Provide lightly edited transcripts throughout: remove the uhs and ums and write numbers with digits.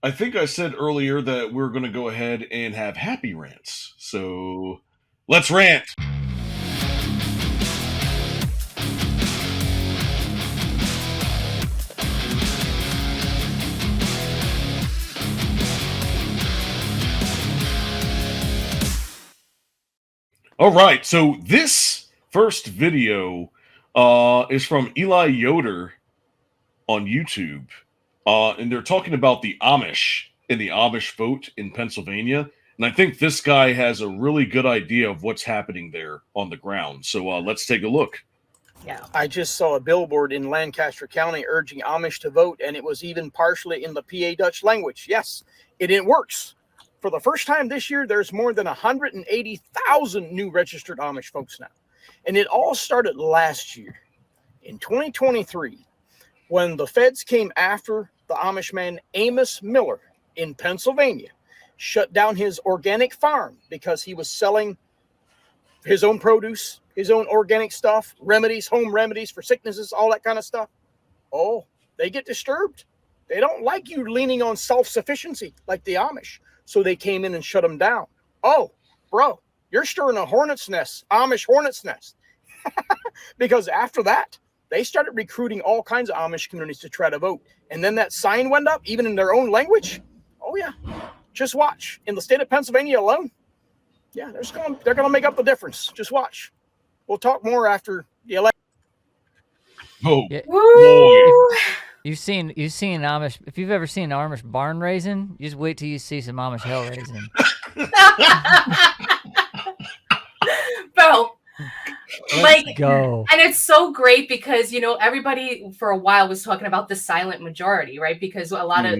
I think I said earlier that we're going to go ahead and have happy rants. So let's rant. All right. So this first video is from Eli Yoder on YouTube. And they're talking about the Amish and the Amish vote in Pennsylvania. And I think this guy has a really good idea of what's happening there on the ground. So let's take a look. Yeah. I just saw a billboard in Lancaster County urging Amish to vote, and it was even partially in the PA Dutch language. Yes, it works. For the first time this year, there's more than 180,000 new registered Amish folks now. And it all started last year in 2023 when the feds came after the Amish man Amos Miller in Pennsylvania, shut down his organic farm because he was selling his own produce, his own organic stuff, remedies, home remedies for sicknesses, all that kind of stuff. Oh, they get disturbed. They don't like you leaning on self-sufficiency like the Amish. So they came in and shut him down. Oh, bro, you're stirring a hornet's nest, Amish hornet's nest. Because after that, they started recruiting all kinds of Amish communities to try to vote. And then that sign went up, even in their own language. Oh, yeah. Just watch. In the state of Pennsylvania alone, yeah, they're going to make up the difference. Just watch. We'll talk more after the election. Oh, Yeah. boy. You've seen Amish. If you've ever seen Amish barn raising, you just wait till you see some Amish hell raising. Bro, Let's go. And it's so great because, you know, everybody for a while was talking about the silent majority, right? Because a lot of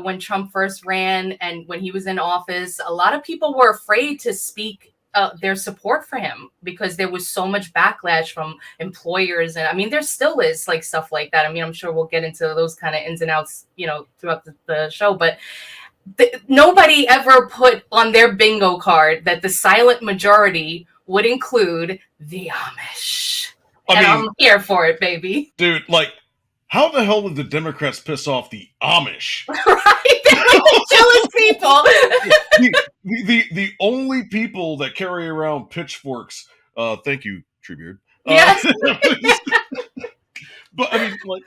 when Trump first ran and when he was in office, a lot of people were afraid to speak their support for him because there was so much backlash from employers. And I mean, there still is like stuff like that. I mean, I'm sure we'll get into those kind of ins and outs, you know, throughout the show, but nobody ever put on their bingo card that the silent majority would include the Amish. I'm here for it, baby. Dude, like, how the hell did the Democrats piss off the Amish? Right? They're like the chillest people. the only people that carry around pitchforks, thank you, Treebeard. Yes. But I mean, like,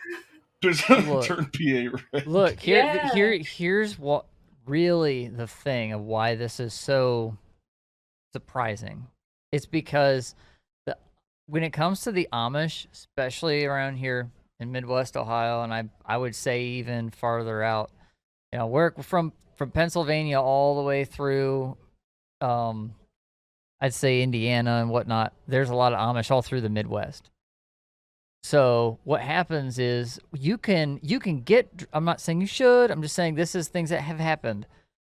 does turn PA red? Look, here's what really the thing of why this is so surprising. It's because when it comes to the Amish, especially around here in Midwest Ohio, and I would say even farther out, you know, we're from Pennsylvania all the way through, I'd say Indiana and whatnot. There's a lot of Amish all through the Midwest. So what happens is you can get. I'm not saying you should. I'm just saying this is things that have happened.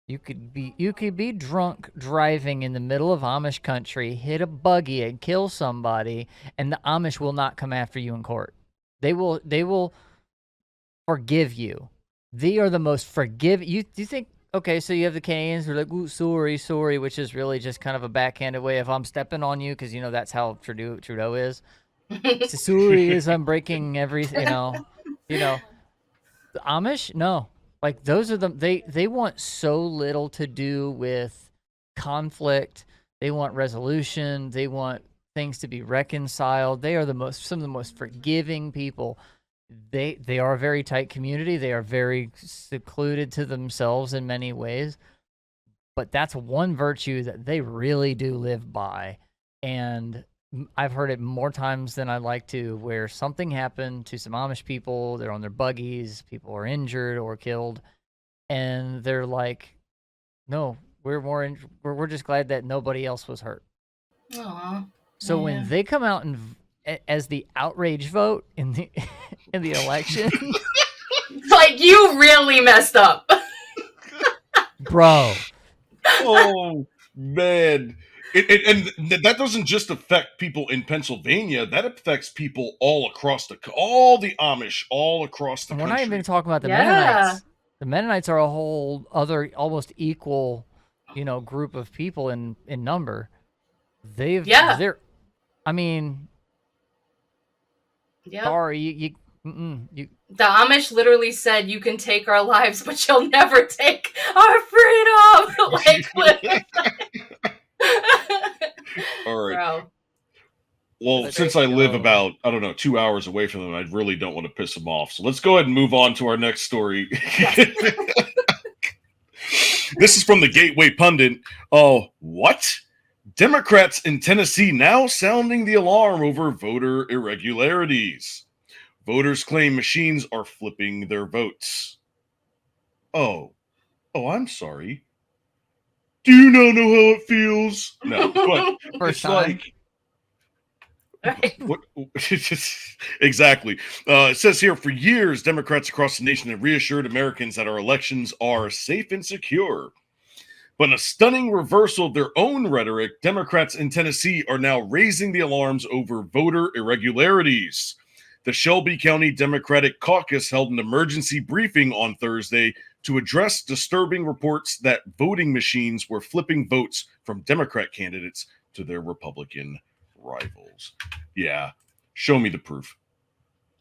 You could be drunk driving in the middle of Amish country, hit a buggy and kill somebody, and the Amish will not come after you in court. They will forgive you. They are the most forgiving. You think, okay, so you have the Canadians who are like, ooh, sorry, which is really just kind of a backhanded way of I'm stepping on you because, you know, that's how Trudeau is. Sorry is I'm breaking everything, you know. The Amish, no. Like those are they want so little to do with conflict. They want resolution. They want things to be reconciled. They are some of the most forgiving people. They are a very tight community. They are very secluded to themselves in many ways. But that's one virtue that they really do live by. And I've heard it more times than I'd like to, where something happened to some Amish people. They're on their buggies. People are injured or killed. And they're like, no, we're just glad that nobody else was hurt. Aww. So when they come out and as the outrage vote in the election, like you really messed up, bro. Oh man. And that doesn't just affect people in Pennsylvania. That affects people all across all the Amish all across the country. We're not even talking about the Mennonites. The Mennonites are a whole other, almost equal, group of people in number. I mean, sorry, The Amish literally said, "You can take our lives, but you'll never take our freedom." Like, All right. bro. Well, That's since crazy. I live about, I don't know, 2 hours away from them, I really don't want to piss them off. So let's go ahead and move on to our next story. This is from the Gateway Pundit. Oh, what? Democrats in Tennessee now sounding the alarm over voter irregularities. Voters claim machines are flipping their votes. Oh, I'm sorry. Do you not know how it feels? No, but First it's time. like, what? Exactly. It says here, for years, Democrats across the nation have reassured Americans that our elections are safe and secure. But in a stunning reversal of their own rhetoric, Democrats in Tennessee are now raising the alarms over voter irregularities. The Shelby County Democratic Caucus held an emergency briefing on Thursday to address disturbing reports that voting machines were flipping votes from Democrat candidates to their Republican rivals. Yeah, show me the proof.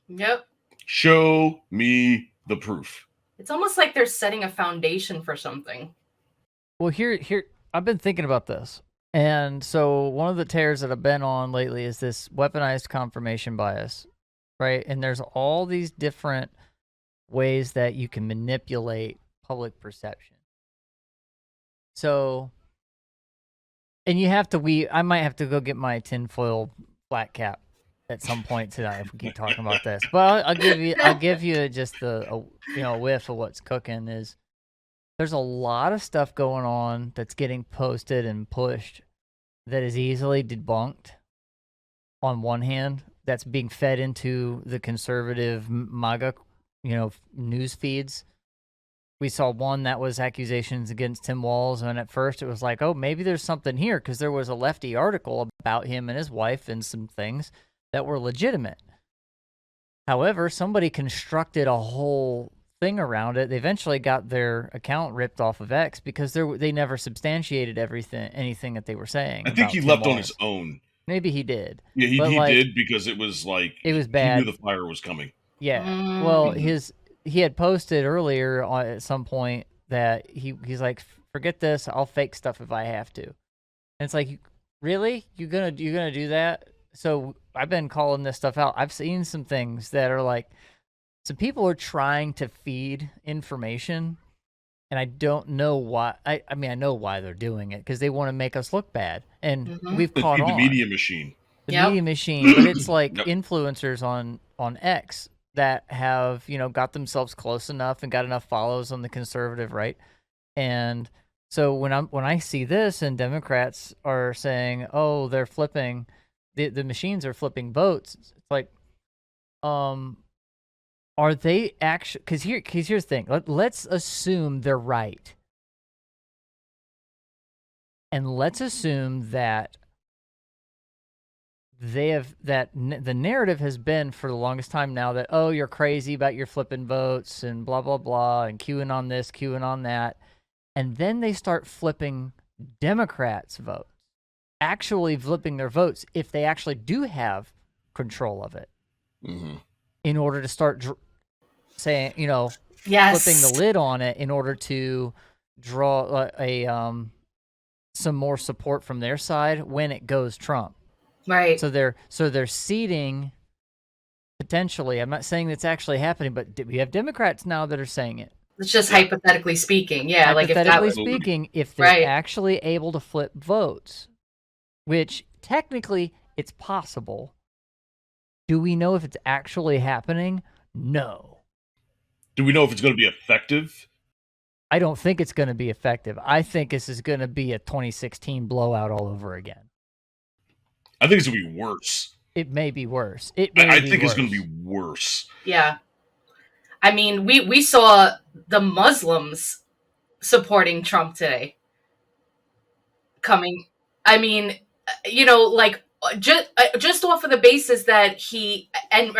Yep. Show me the proof. It's almost like they're setting a foundation for something. Well, here, I've been thinking about this. And so one of the tears that I've been on lately is this weaponized confirmation bias, right? And there's all these different ways that you can manipulate public perception. So, and you have to, I might have to go get my tinfoil flat cap at some point tonight if we keep talking about this. But I'll give you just a whiff of what's cooking. Is there's a lot of stuff going on that's getting posted and pushed that is easily debunked on one hand, that's being fed into the conservative MAGA, news feeds. We saw one that was accusations against Tim Walz, and at first it was like, oh, maybe there's something here because there was a lefty article about him and his wife and some things that were legitimate. However, somebody constructed a whole thing around it. They eventually got their account ripped off of X because they never substantiated anything that they were saying. I think he left on his own. Maybe he did. Yeah, he did because it was like it was bad. He knew the fire was coming. Yeah. Well, he had posted earlier at some point that he's like, forget this, I'll fake stuff if I have to. And it's like, really? You're gonna do that? So I've been calling this stuff out. I've seen some things that are like, some people are trying to feed information, and I don't know why. I mean, I know why they're doing it, because they want to make us look bad, and we've caught on. The media machine. The media machine, but it's like influencers on X that have, got themselves close enough and got enough follows on the conservative right. And so when I see this and Democrats are saying, oh, they're flipping, the machines are flipping votes, it's like, are they actually, because here's the thing, let's assume they're right. And let's assume that the narrative has been for the longest time now that, oh, you're crazy about your flipping votes and blah, blah, blah, and queuing on this, queuing on that. And then they start flipping Democrats' votes, actually flipping their votes if they actually do have control of it, in order to start saying, flipping the lid on it in order to draw some more support from their side when it goes Trump. Right. So they're seeding potentially. I'm not saying that's actually happening, but we have Democrats now that are saying it. It's just hypothetically speaking. Yeah, hypothetically speaking, if they're actually able to flip votes, which technically it's possible. Do we know if it's actually happening? No. Do we know if it's going to be effective? I don't think it's going to be effective. I think this is going to be a 2016 blowout all over again. I think it's going to be worse. It may be worse. I think it's going to be worse. Yeah. I mean, we saw the Muslims supporting Trump today. Coming. I mean, just off of the basis that he, and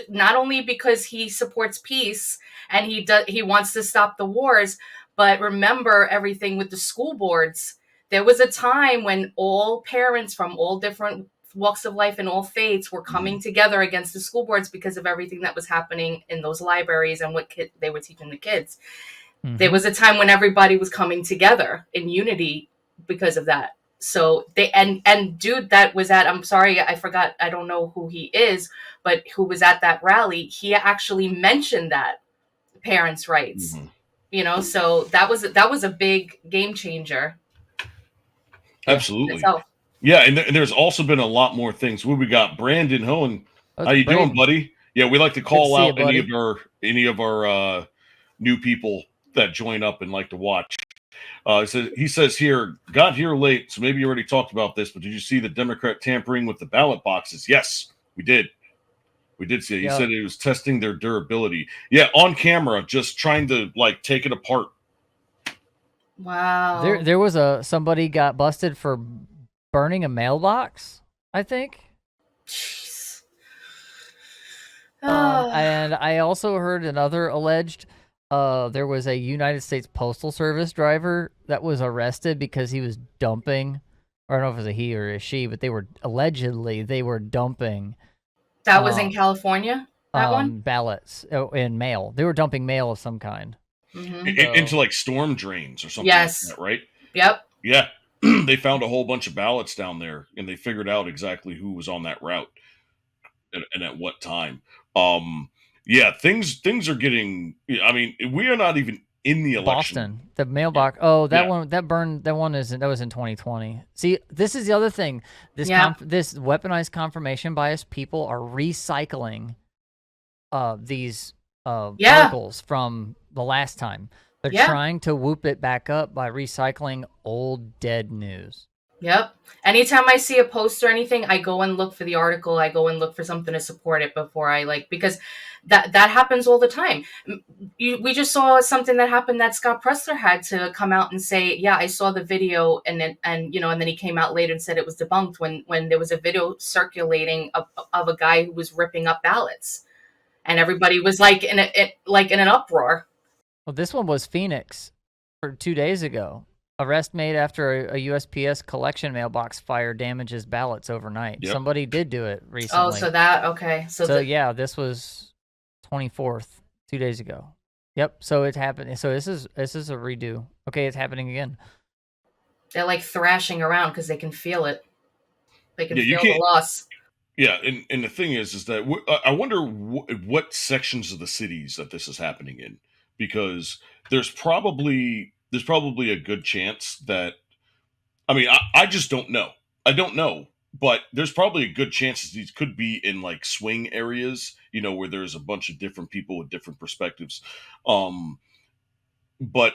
not only because he supports peace and he wants to stop the wars, but remember everything with the school boards. There was a time when all parents from all different walks of life and all faiths were coming together against the school boards because of everything that was happening in those libraries and what they were teaching the kids. There was a time when everybody was coming together in unity because of that. So they and dude that was at, I'm sorry, I forgot, I don't know who he is, but who was at that rally, he actually mentioned that parents' rights. You know, so that was a big game changer. Absolutely. Yeah, and there's also been a lot more things. What we got? Brandon Hohen. How you doing, buddy? Yeah, we like to call out any of our new people that join up and like to watch. He says here, got here late, so maybe you already talked about this, but did you see the Democrat tampering with the ballot boxes? Yes, we did. We did see it. He said it was testing their durability. Yeah, on camera, just trying to like take it apart. Wow. There was somebody got busted for burning a mailbox, I think. Jeez. And I also heard another alleged. There was a United States Postal Service driver that was arrested because he was dumping, or I don't know if it was a he or a she, but they were allegedly dumping. That was in California. That one ballots in mail. They were dumping mail of some kind into like storm drains or something. Yes. Like that, right. Yep. Yeah. They found a whole bunch of ballots down there, and they figured out exactly who was on that route and at what time. Yeah, things are getting. I mean, we are not even in the election. Boston, the mailbox. Oh, that one that burned. That one isn't. That was in 2020. See, this is the other thing. This this weaponized confirmation bias. People are recycling these articles from the last time. They're trying to whoop it back up by recycling old dead news. Yep. Anytime I see a post or anything, I go and look for the article. I go and look for something to support it before I because that happens all the time. We just saw something that happened that Scott Pressler had to come out and say, yeah, I saw the video, and then he came out later and said it was debunked when there was a video circulating of a guy who was ripping up ballots, and everybody was like in an uproar. Well, this one was Phoenix for 2 days ago. Arrest made after a USPS collection mailbox fire damages ballots overnight. Yep. Somebody did do it recently. Oh, so that, okay. So yeah, this was 24th, 2 days ago. Yep. So it happened. So this is a redo. Okay, it's happening again. They're like thrashing around because they can feel it. They can feel the loss. Yeah, and the thing is that I wonder what sections of the cities that this is happening in, because there's probably a good chance that, I mean, I just don't know. I don't know, but there's probably a good chance that these could be in like swing areas, where there's a bunch of different people with different perspectives. But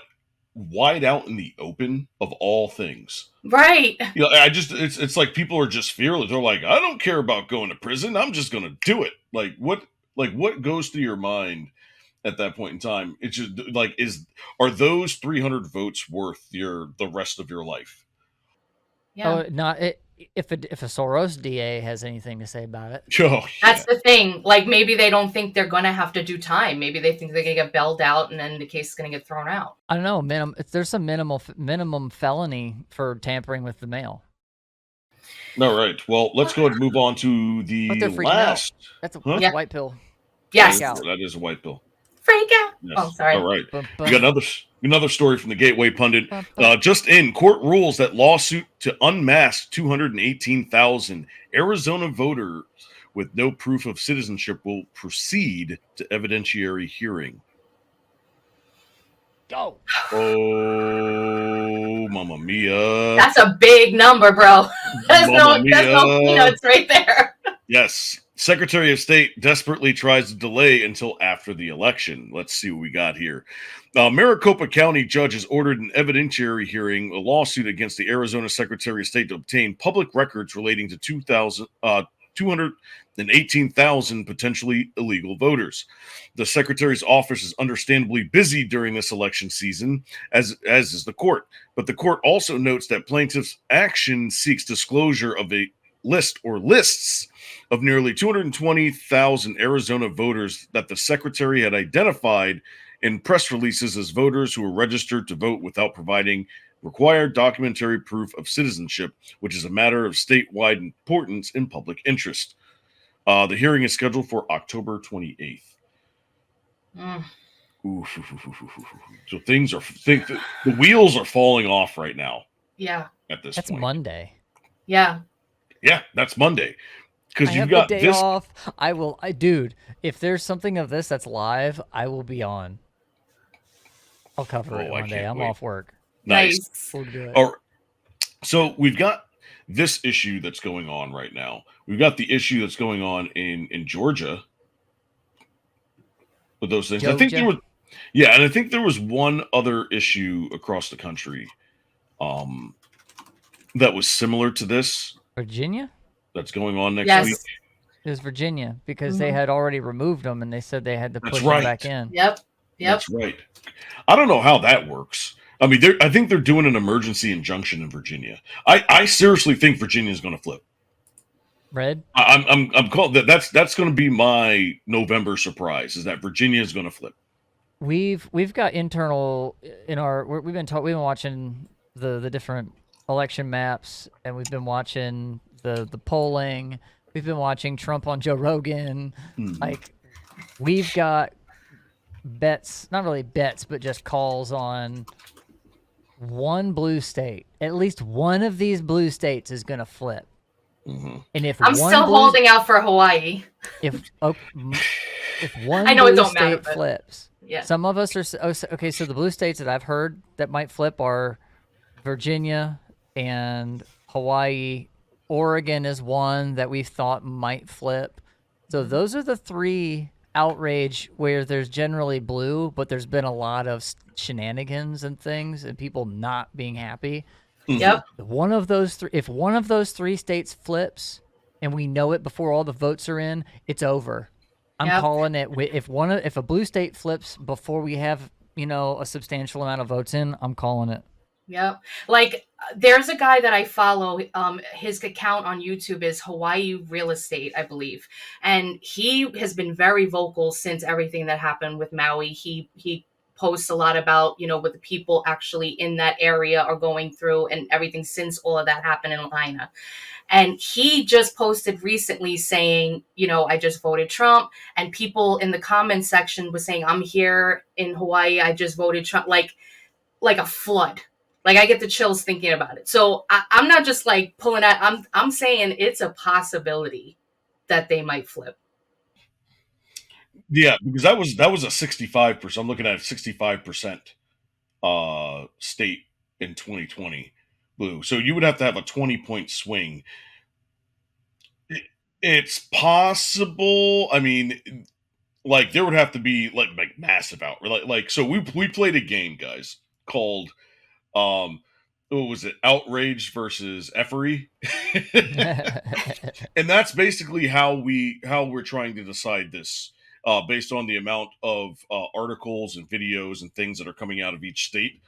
wide out in the open of all things. Right. It's like people are just fearless. They're like, I don't care about going to prison. I'm just going to do it. What goes through your mind at that point in time? It's just like, are those 300 votes worth the rest of your life? Yeah. Oh, if a Soros DA has anything to say about it. Oh, yeah. That's the thing. Like, maybe they don't think they're going to have to do time. Maybe they think they're going to get bailed out and then the case is going to get thrown out. I don't know. There's some minimum felony for tampering with the mail. All right. Well, let's go ahead and move on to the last. That's a white pill. Yes. That is a white pill. Freak out. Yes. Oh, sorry. All right. We got another story from the Gateway Pundit. Just in, court rules that lawsuit to unmask 218,000 Arizona voters with no proof of citizenship will proceed to evidentiary hearing. Go. Oh, mamma mia. That's a big number, bro. That's no peanuts right there. Yes. Secretary of State desperately tries to delay until after the election. Let's see what we got here. Maricopa County judges ordered an evidentiary hearing, a lawsuit against the Arizona Secretary of State to obtain public records relating to 218,000 potentially illegal voters. The Secretary's office is understandably busy during this election season, as is the court. But the court also notes that plaintiff's action seeks disclosure of a list or lists of nearly 220,000 Arizona voters that the Secretary had identified in press releases as voters who are registered to vote without providing required documentary proof of citizenship, which is a matter of statewide importance and public interest. The hearing is scheduled for October 28th. So the wheels are falling off right now. Yeah. At this That's point. Monday. Yeah. Yeah, that's Monday. Because you've got the day off. Dude, if there's something of this that's live, I will be on. I'll cover it one day. I'm off work. Nice. We'll do it. So we've got this issue that's going on right now. We've got the issue that's going on in Georgia with those things. I think there was, and I think there was one other issue across the country that was similar to this. Virginia? That's going on next week. It was Virginia because they had already removed them and they said they had to push them back in. Yep. That's right. I don't know how that works. I mean, I think they're doing an emergency injunction in Virginia. I seriously think Virginia is going to flip. Red? I'm called that. That's going to be my November surprise. Is that Virginia is going to flip? We've got internal in our. We've been watching the different election maps, and we've been watching the polling. We've been watching Trump on Joe Rogan. Like, we've got bets, not really bets, but just calls on one blue state. At least one of these blue states is going to flip. And if I'm still holding out for Hawaii. If one I know blue it don't state matter, flips, some of us are okay. So the blue states that I've heard that might flip are Virginia and Hawaii. Oregon is one that we've thought might flip. So those are the three outrage where there's generally blue, but there's been a lot of shenanigans and things and people not being happy. Yep. One of those three, if one of those three states flips and we know it before all the votes are in, it's over. I'm calling it. If a blue state flips before we have, a substantial amount of votes in, I'm calling it. Yeah. Like, there's a guy that I follow. His account on YouTube is Hawaii Real Estate, I believe. And he has been very vocal since everything that happened with Maui. He posts a lot about, what the people actually in that area are going through and everything since all of that happened in Lahaina. And he just posted recently saying, I just voted Trump. And people in the comment section were saying, I'm here in Hawaii. I just voted Trump. Like a flood. Like, I get the chills thinking about it. So I'm not just like pulling out. I'm saying it's a possibility that they might flip. Yeah, because that was a 65%. I'm looking at a 65% state in 2020 blue. So you would have to have a 20-point swing. It's possible. I mean, like, there would have to be like massive out. So we played a game, guys, called what was it? Outrage versus effery. And that's basically how we're trying to decide this, based on the amount of articles and videos and things that are coming out of each state,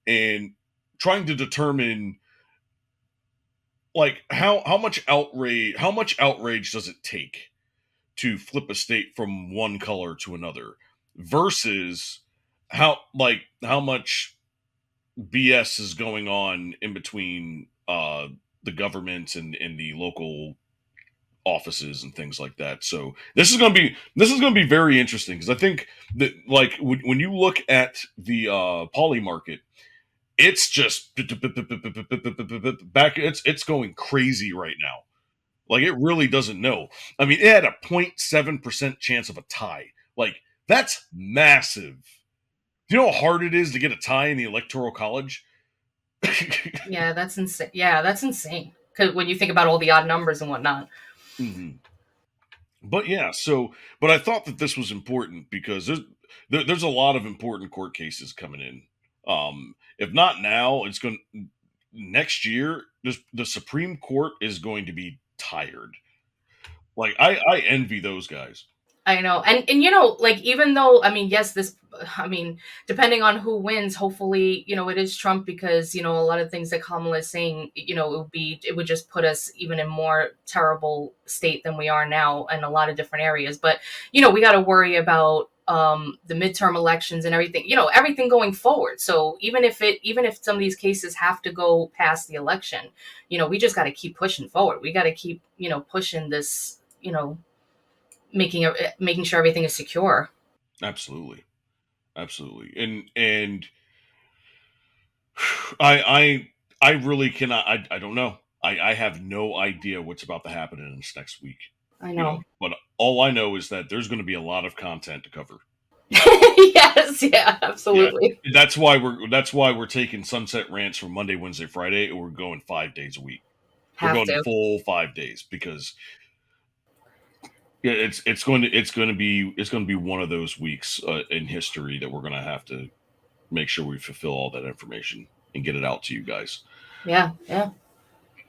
and trying to determine like how much outrage does it take to flip a state from one color to another versus how much BS is going on in between the government and the local offices and things like that. So this is going to be very interesting, because I think that, like, when you look at the poly market, it's just back. It's going crazy right now. Like, it really doesn't know. I mean, it had a 0.7% chance of a tie. Like, that's massive. Do you know how hard it is to get a tie in the Electoral College? Yeah, that's insane. Yeah, that's insane. Because when you think about all the odd numbers and whatnot. Mm-hmm. But yeah, but I thought that this was important because there's a lot of important court cases coming in. If not now, it's going next year. The Supreme Court is going to be tired. Like, I envy those guys. I know. And like, even though, yes, depending on who wins, hopefully, it is Trump, because, a lot of things that Kamala is saying, it would just put us even in more terrible state than we are now in a lot of different areas. But, we got to worry about the midterm elections and everything, everything going forward. So even if some of these cases have to go past the election, we just got to keep pushing forward. We got to keep, pushing this, making sure everything is secure. Absolutely. And I really cannot. I don't know. I have no idea what's about to happen in this next week. I know. But all I know is that there's going to be a lot of content to cover. Yes, yeah, absolutely. Yeah. That's why we're taking Sunset Rants from Monday, Wednesday, Friday, and we're going 5 days a week. We're going the full 5 days because it's going to be one of those weeks in history that we're going to have to make sure we fulfill all that information and get it out to you guys. Yeah.